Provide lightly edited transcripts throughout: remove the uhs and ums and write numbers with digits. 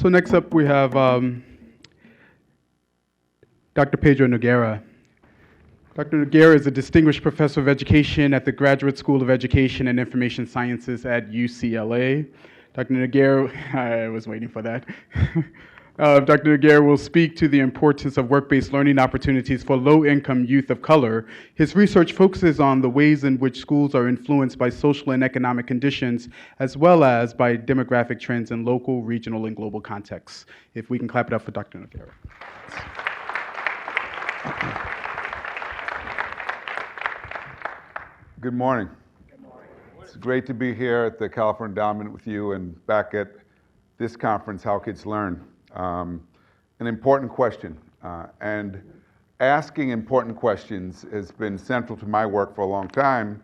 So next up we have Dr. Pedro Noguera. Dr. Noguera is a distinguished professor of education at the Graduate School of Education and Information Sciences at UCLA. Dr. Noguera, I was waiting for that. Dr. Noguera will speak to the importance of work-based learning opportunities for low-income youth of color. His research focuses on the ways in which schools are influenced by social and economic conditions, as well as by demographic trends in local, regional, and global contexts. If we can clap it up for Dr. Noguera. Good morning. Good morning. It's great to be here at the California Endowment with you and back at this conference, How Kids Learn. An important question, and asking important questions has been central to my work for a long time,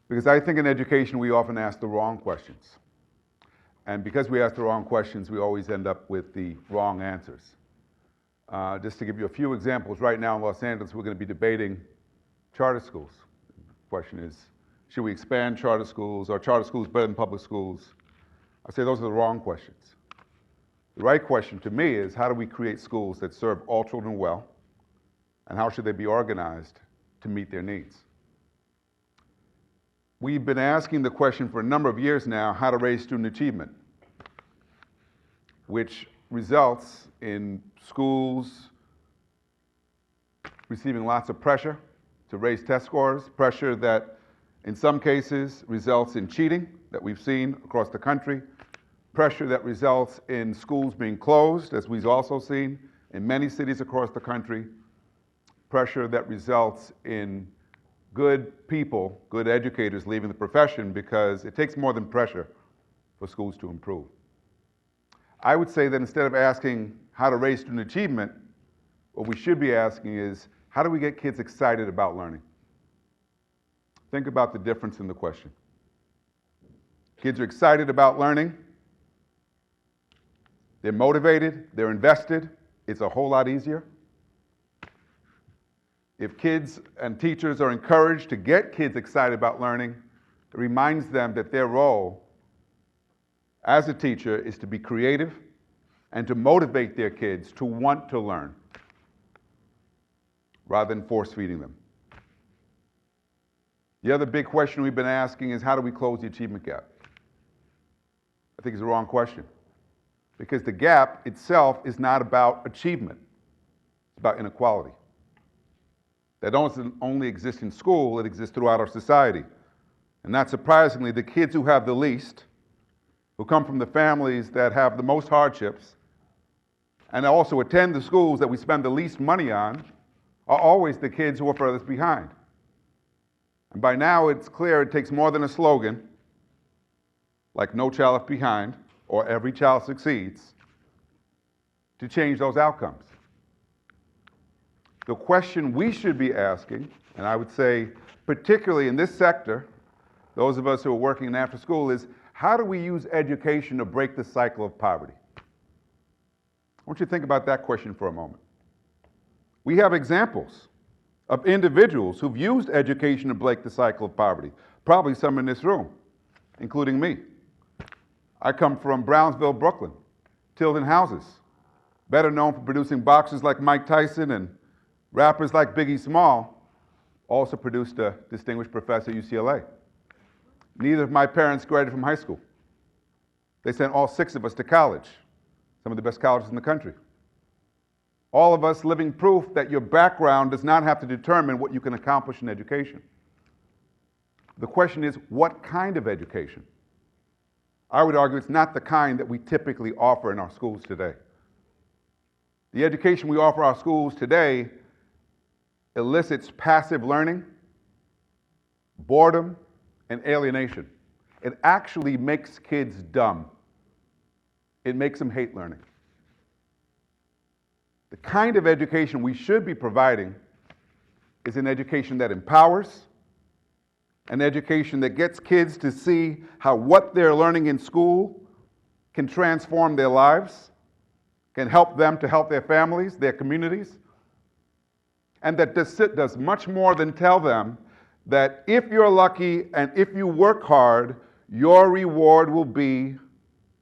because I think in education we often ask the wrong questions. And because we ask the wrong questions, we always end up with the wrong answers. Just to give you a few examples, right now in Los Angeles we're going to be debating charter schools. The question is, should we expand charter schools? Are charter schools better than public schools? I say those are the wrong questions. The right question to me is, how do we create schools that serve all children well, and how should they be organized to meet their needs? We've been asking the question for a number of years now, how to raise student achievement, which results in schools receiving lots of pressure to raise test scores, pressure that in some cases results in cheating that we've seen across the country, pressure that results in schools being closed, as we've also seen in many cities across the country, pressure that results in good people, good educators leaving the profession because it takes more than pressure for schools to improve. I would say that instead of asking how to raise student achievement, what we should be asking is, how do we get kids excited about learning? Think about the difference in the question. Kids are excited about learning. They're motivated, they're invested, it's a whole lot easier. If kids and teachers are encouraged to get kids excited about learning, it reminds them that their role as a teacher is to be creative and to motivate their kids to want to learn rather than force feeding them. The other big question we've been asking is, how do we close the achievement gap? I think it's the wrong question, because the gap itself is not about achievement. It's about inequality. That doesn't only exist in school, it exists throughout our society. And not surprisingly, the kids who have the least, who come from the families that have the most hardships, and also attend the schools that we spend the least money on, are always the kids who are furthest behind. And by now it's clear it takes more than a slogan, like "No Child Left Behind," or "Every Child Succeeds," to change those outcomes. The question we should be asking, and I would say particularly in this sector, those of us who are working in after school, is how do we use education to break the cycle of poverty? I want you to think about that question for a moment. We have examples of individuals who've used education to break the cycle of poverty, probably some in this room, including me. I come from Brownsville, Brooklyn, Tilden Houses, better known for producing boxers like Mike Tyson and rappers like Biggie Small, also produced a distinguished professor at UCLA. Neither of my parents graduated from high school. They sent all 6 of us to college, some of the best colleges in the country. All of us living proof that your background does not have to determine what you can accomplish in education. The question is, what kind of education? I would argue it's not the kind that we typically offer in our schools today. The education we offer our schools today elicits passive learning, boredom, and alienation. It actually makes kids dumb. It makes them hate learning. The kind of education we should be providing is an education that empowers, an education that gets kids to see how what they're learning in school can transform their lives, can help them to help their families, their communities, and that does much more than tell them that if you're lucky and if you work hard, your reward will be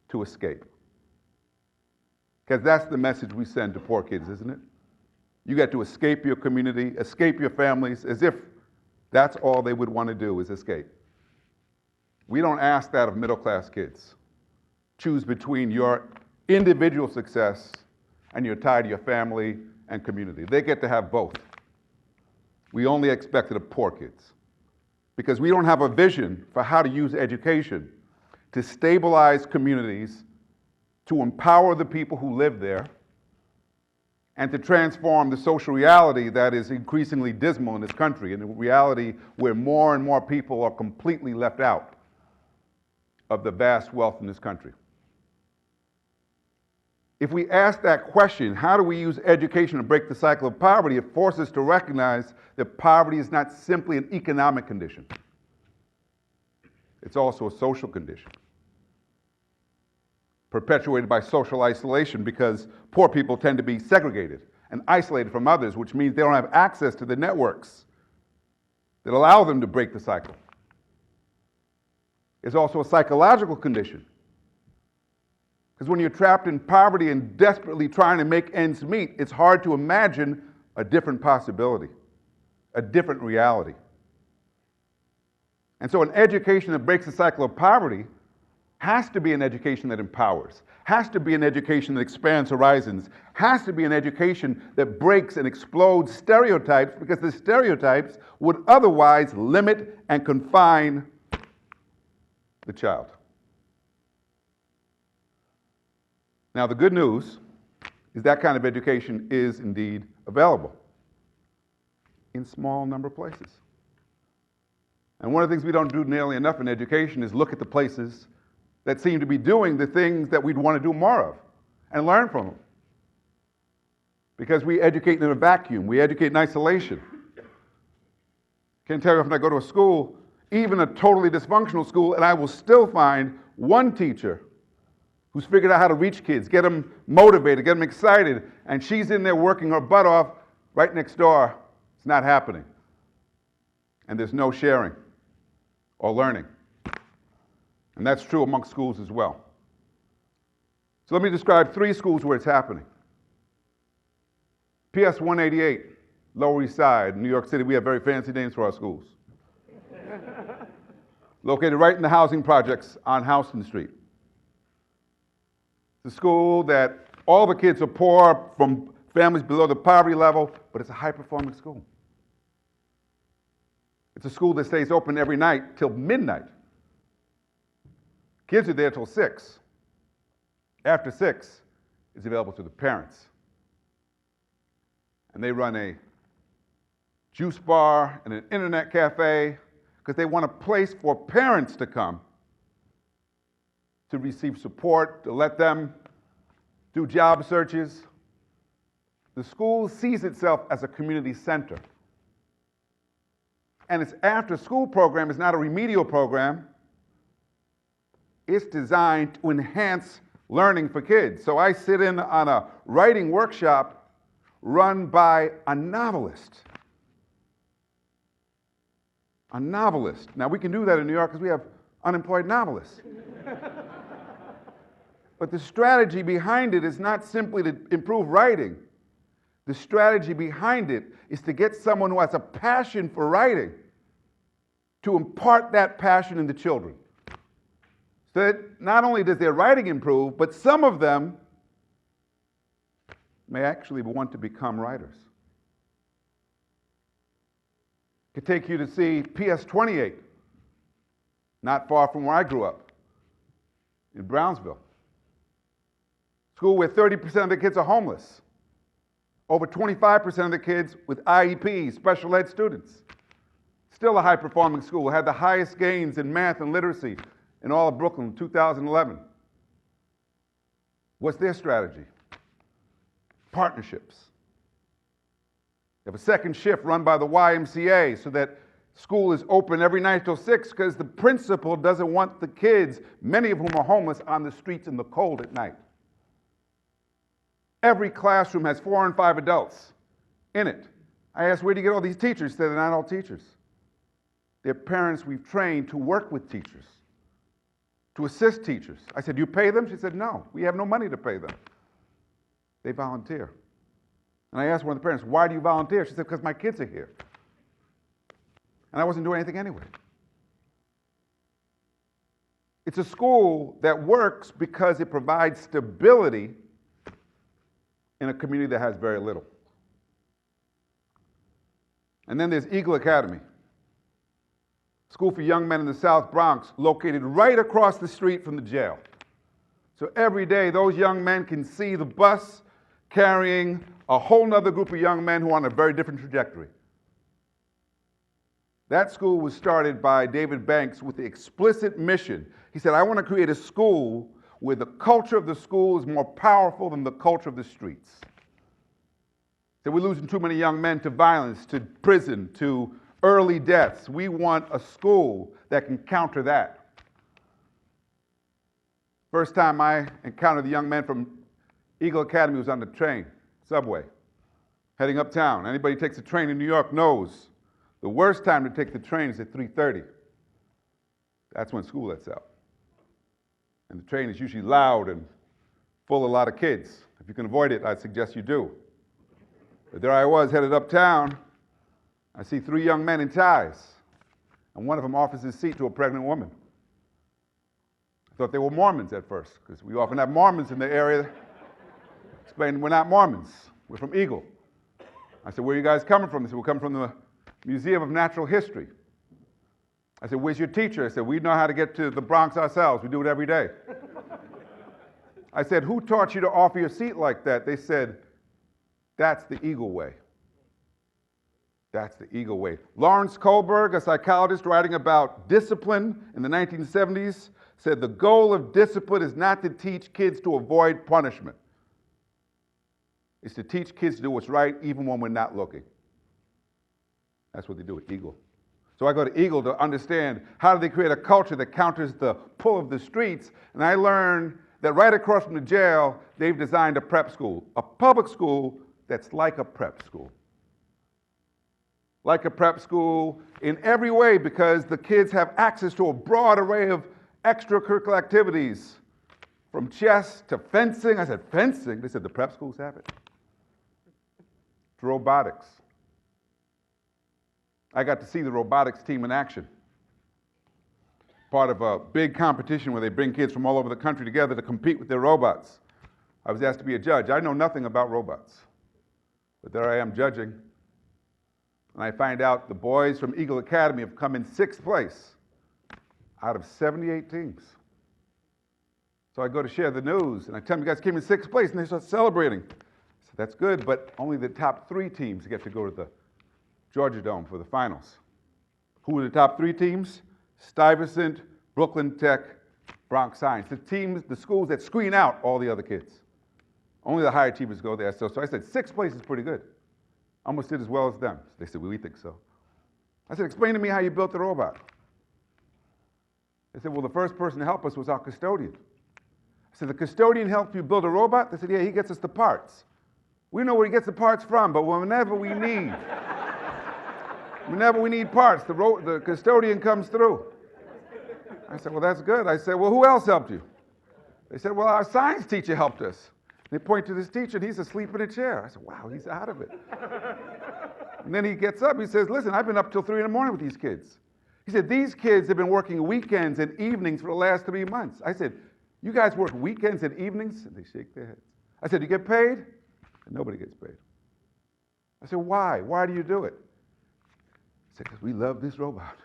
to escape. Because that's the message we send to poor kids, isn't it? You got to escape your community, escape your families, as if that's all they would want to do is escape. We don't ask that of middle-class kids. Choose between your individual success and your tie to your family and community. They get to have both. We only expect it of poor kids because we don't have a vision for how to use education to stabilize communities, to empower the people who live there, and to transform the social reality that is increasingly dismal in this country, and a reality where more and more people are completely left out of the vast wealth in this country. If we ask that question, how do we use education to break the cycle of poverty, it forces us to recognize that poverty is not simply an economic condition. It's also a social condition, perpetuated by social isolation because poor people tend to be segregated and isolated from others, which means they don't have access to the networks that allow them to break the cycle. It's also a psychological condition. Because when you're trapped in poverty and desperately trying to make ends meet, it's hard to imagine a different possibility, a different reality. And so an education that breaks the cycle of poverty has to be an education that empowers, has to be an education that expands horizons, has to be an education that breaks and explodes stereotypes, because the stereotypes would otherwise limit and confine the child. Now, the good news is that kind of education is indeed available in small number of places. And one of the things we don't do nearly enough in education is look at the places that seem to be doing the things that we'd want to do more of and learn from them. Because we educate in a vacuum, we educate in isolation. Can't tell you if I go to a school, even a totally dysfunctional school, and I will still find one teacher who's figured out how to reach kids, get them motivated, get them excited, and she's in there working her butt off. Right next door, it's not happening. And there's no sharing or learning. And that's true amongst schools as well. So let me describe 3 schools where it's happening. PS 188, Lower East Side, New York City. We have very fancy names for our schools. Located right in the housing projects on Houston Street. It's a school that all the kids are poor from families below the poverty level, but it's a high-performing school. It's a school that stays open every night till midnight. Kids are there till 6. After 6, it's available to the parents. And they run a juice bar and an internet cafe because they want a place for parents to come to receive support, to let them do job searches. The school sees itself as a community center. And its after-school program is not a remedial program. It's designed to enhance learning for kids. So I sit in on a writing workshop run by a novelist. A novelist. Now, we can do that in New York because we have unemployed novelists. But the strategy behind it is not simply to improve writing. The strategy behind it is to get someone who has a passion for writing to impart that passion in the children. So that not only does their writing improve, but some of them may actually want to become writers. I could take you to see PS 28, not far from where I grew up, in Brownsville. School where 30% of the kids are homeless. Over 25% of the kids with IEPs, special ed students. Still a high-performing school. Had the highest gains in math and literacy in all of Brooklyn in 2011. What's their strategy? Partnerships. They have a second shift run by the YMCA so that school is open every night till 6 because the principal doesn't want the kids, many of whom are homeless, on the streets in the cold at night. Every classroom has 4 and 5 adults in it. I asked, where do you get all these teachers? They said, they're not all teachers. They're parents we've trained to work with teachers, to assist teachers. I said, you pay them? She said, no, we have no money to pay them. They volunteer. And I asked one of the parents, why do you volunteer? She said, because my kids are here. And I wasn't doing anything anyway. It's a school that works because it provides stability in a community that has very little. And then there's Eagle Academy, school for young men in the South Bronx, located right across the street from the jail. So every day, those young men can see the bus carrying a whole nother group of young men who are on a very different trajectory. That school was started by David Banks with the explicit mission. He said, I want to create a school where the culture of the school is more powerful than the culture of the streets. That we're losing too many young men to violence, to prison, to early deaths. We want a school that can counter that. First time I encountered the young men from Eagle Academy was on the train, subway, heading uptown. Anybody who takes a train in New York knows the worst time to take the train is at 3:30. That's when school lets out. And the train is usually loud and full of a lot of kids. If you can avoid it, I'd suggest you do. But there I was, headed uptown. I see 3 young men in ties, and one of them offers his seat to a pregnant woman. I thought they were Mormons at first, because we often have Mormons in the area. Explained, we're not Mormons, we're from Eagle. I said, where are you guys coming from? They said, we're coming from the Museum of Natural History. I said, where's your teacher? I said, we know how to get to the Bronx ourselves. We do it every day. I said, who taught you to offer your seat like that? They said, that's the Eagle way. That's the Eagle way. Lawrence Kohlberg, a psychologist writing about discipline in the 1970s, said the goal of discipline is not to teach kids to avoid punishment. It's to teach kids to do what's right even when we're not looking. That's what they do at Eagle. So I go to Eagle to understand how do they create a culture that counters the pull of the streets, and I learned that right across from the jail, they've designed a prep school, a public school that's like a prep school. Like a prep school in every way because the kids have access to a broad array of extracurricular activities, from chess to fencing. I said, fencing? They said, the prep schools have it. To robotics. I got to see the robotics team in action. Part of a big competition where they bring kids from all over the country together to compete with their robots. I was asked to be a judge. I know nothing about robots, but there I am judging. And I find out the boys from Eagle Academy have come in 6th place out of 78 teams. So I go to share the news, and I tell them, you guys came in 6th place, and they start celebrating. I said, that's good, but only the top 3 teams get to go to the Georgia Dome for the finals. Who were the top 3 teams? Stuyvesant, Brooklyn Tech, Bronx Science. The teams, the schools that screen out all the other kids. Only the high achievers go there. So I said, 6th place is pretty good. Almost did as well as them. They said, well, we think so. I said, explain to me how you built the robot. They said, well, the first person to help us was our custodian. I said, the custodian helped you build a robot? They said, yeah, he gets us the parts. We know where he gets the parts from, but whenever we need parts, the custodian comes through. I said, well, that's good. I said, well, who else helped you? They said, well, our science teacher helped us. They point to this teacher, and he's asleep in a chair. I said, wow, he's out of it. And then he gets up, he says, listen, I've been up till 3 in the morning with these kids. He said, these kids have been working weekends and evenings for the last 3 months. I said, you guys work weekends and evenings? And they shake their heads. I said, you get paid? And nobody gets paid. I said, why? Why do you do it? He said, because we love this robot.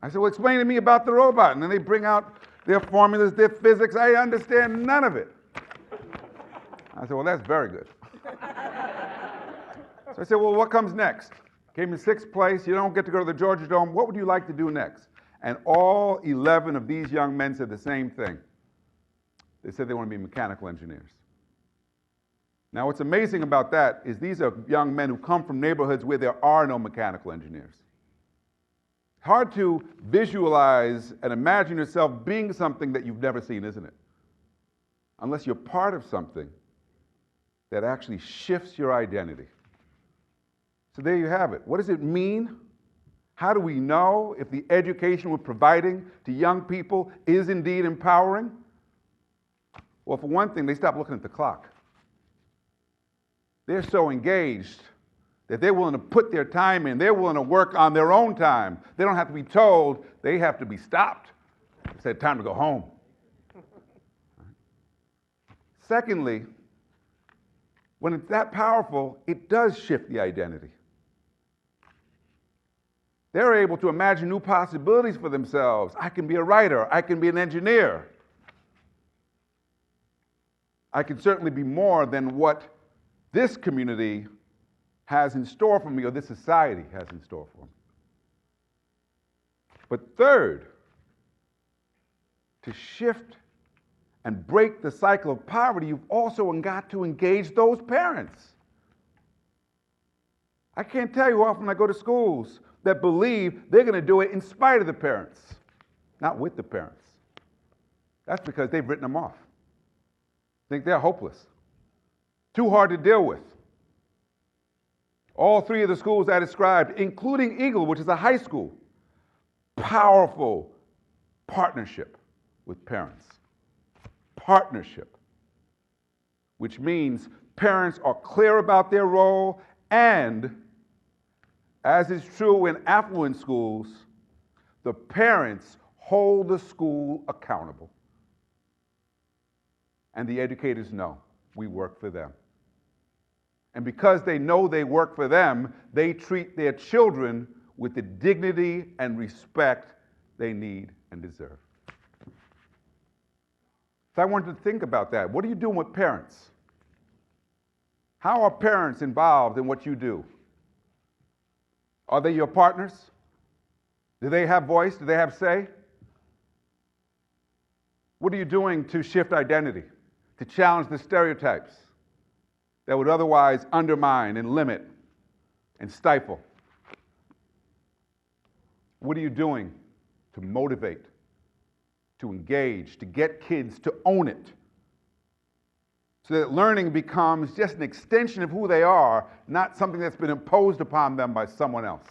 I said, well, explain to me about the robot. And then they bring out their formulas, their physics. I understand none of it. I said, well, that's very good. So I said, well, what comes next? Came in 6th place. You don't get to go to the Georgia Dome. What would you like to do next? And all 11 of these young men said the same thing. They said they want to be mechanical engineers. Now, what's amazing about that is these are young men who come from neighborhoods where there are no mechanical engineers. Hard to visualize and imagine yourself being something that you've never seen, isn't it? Unless you're part of something that actually shifts your identity. So there you have it. What does it mean? How do we know if the education we're providing to young people is indeed empowering? Well, for one thing, they stop looking at the clock. they're so engaged that they're willing to put their time in. They're willing to work on their own time. They don't have to be told. They have to be stopped. It's said, time to go home. Secondly, when it's that powerful, it does shift the identity. They're able to imagine new possibilities for themselves. I can be a writer. I can be an engineer. I can certainly be more than what this community has in store for me, or this society has in store for me. But third, to shift and break the cycle of poverty, you've also got to engage those parents. I can't tell you how often I go to schools that believe they're going to do it in spite of the parents, not with the parents. That's because they've written them off. Think they're hopeless, too hard to deal with. All three of the schools I described, including Eagle, which is a high school, powerful partnership with parents. Partnership, which means parents are clear about their role, and, as is true in affluent schools, the parents hold the school accountable. And the educators know we work for them. And because they know they work for them, they treat their children with the dignity and respect they need and deserve. So I wanted to think about that. What are you doing with parents? How are parents involved in what you do? Are they your partners? Do they have voice? Do they have say? What are you doing to shift identity, to challenge the stereotypes that would otherwise undermine and limit and stifle? What are you doing to motivate, to engage, to get kids to own it, so that learning becomes just an extension of who they are, not something that's been imposed upon them by someone else?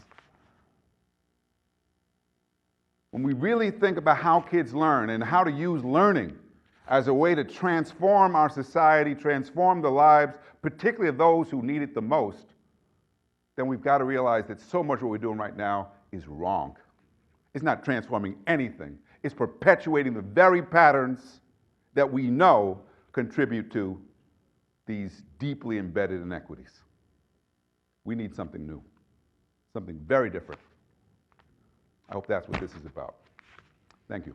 When we really think about how kids learn and how to use learning as a way to transform our society, transform the lives, particularly of those who need it the most, then we've got to realize that so much of what we're doing right now is wrong. It's not transforming anything. It's perpetuating the very patterns that we know contribute to these deeply embedded inequities. We need something new, something very different. I hope that's what this is about. Thank you.